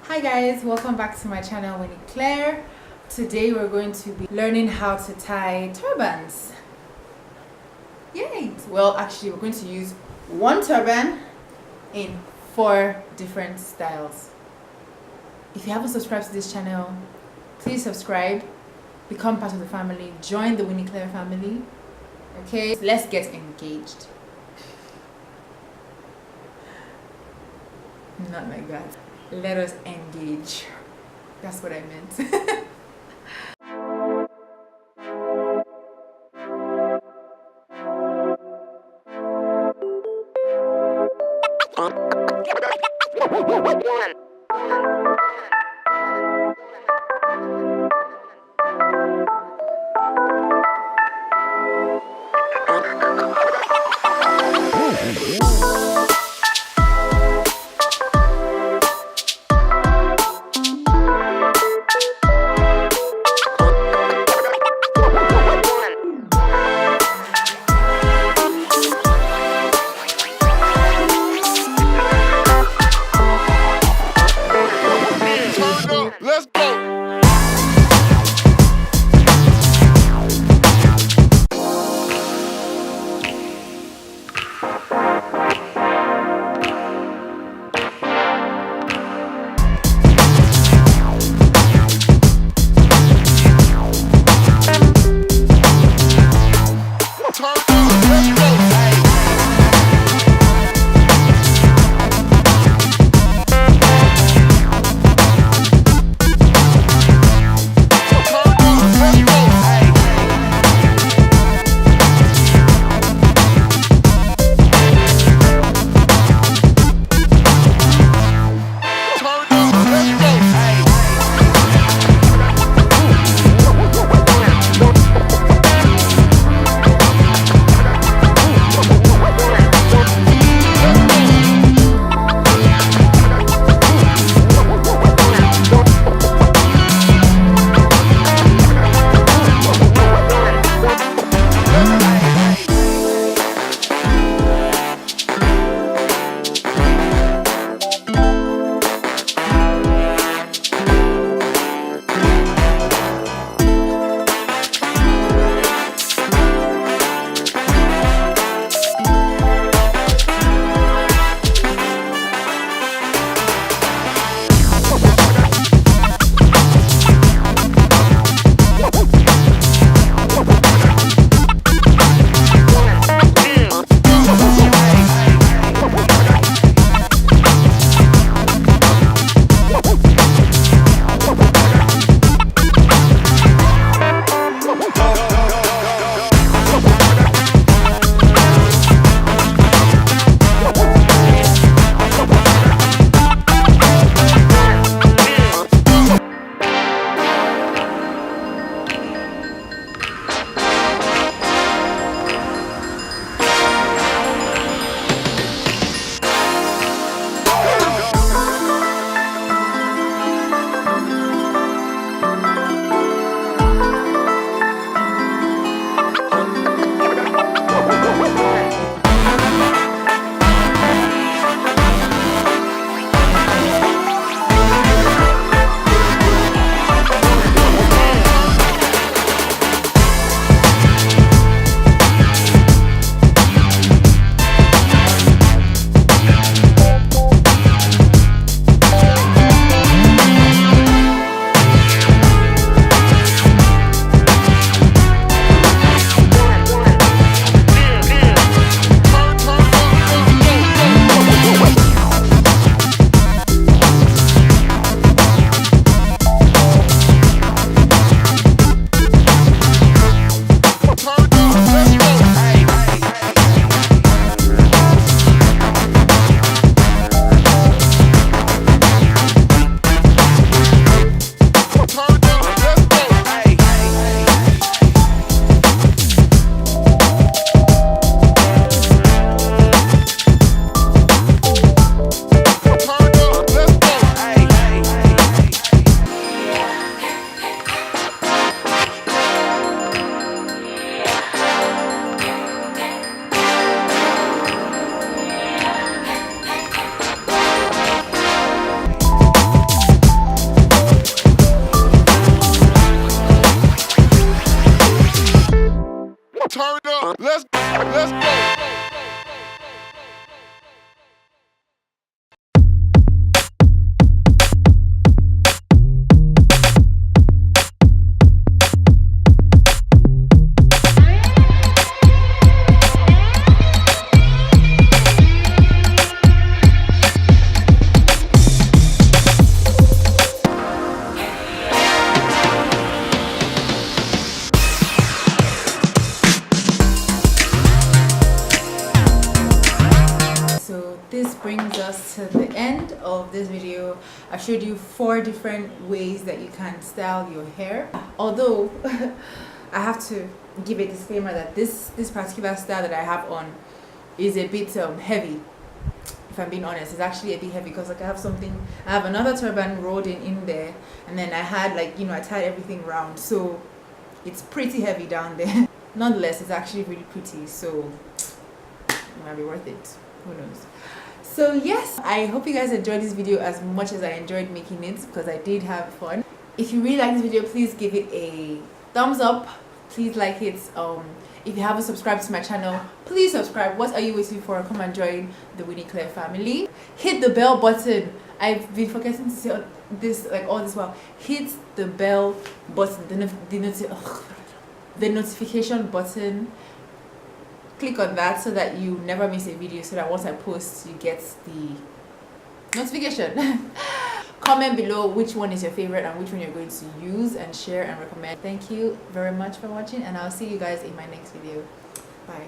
Hi guys, welcome back to my channel WiniClaire. Today we're going to be learning how to tie turbans. Yay! Well, actually we're going to use one turban in 4 different styles. If you haven't subscribed to this channel, please subscribe, become part of the family, join the WiniClaire family. Okay, let's get engaged. Not like that. Let us engage. That's what I meant. of this video, I've showed you 4 different ways that you can style your hair. Although I have to give a disclaimer that this particular style that I have on is a bit heavy. If I'm being honest, it's actually a bit heavy because like I have another turban rolled in there, and then I had like, you know, I tied everything round, so it's pretty heavy down there. Nonetheless, it's actually really pretty, so it might be worth it, who knows. So yes, I hope you guys enjoyed this video as much as I enjoyed making it, because I did have fun. If you really like this video, please give it a thumbs up, please like it. If you haven't subscribed to my channel, please subscribe. What are you waiting for? Come and join the WiniClaire family. Hit the bell button. I've been forgetting to say this like all this while. Hit the bell button, the notification button. Click on that so that you never miss a video, so that once I post you get the notification. Comment below which one is your favorite and which one you're going to use and share and recommend. Thank you very much for watching, and I'll see you guys in my next video. Bye.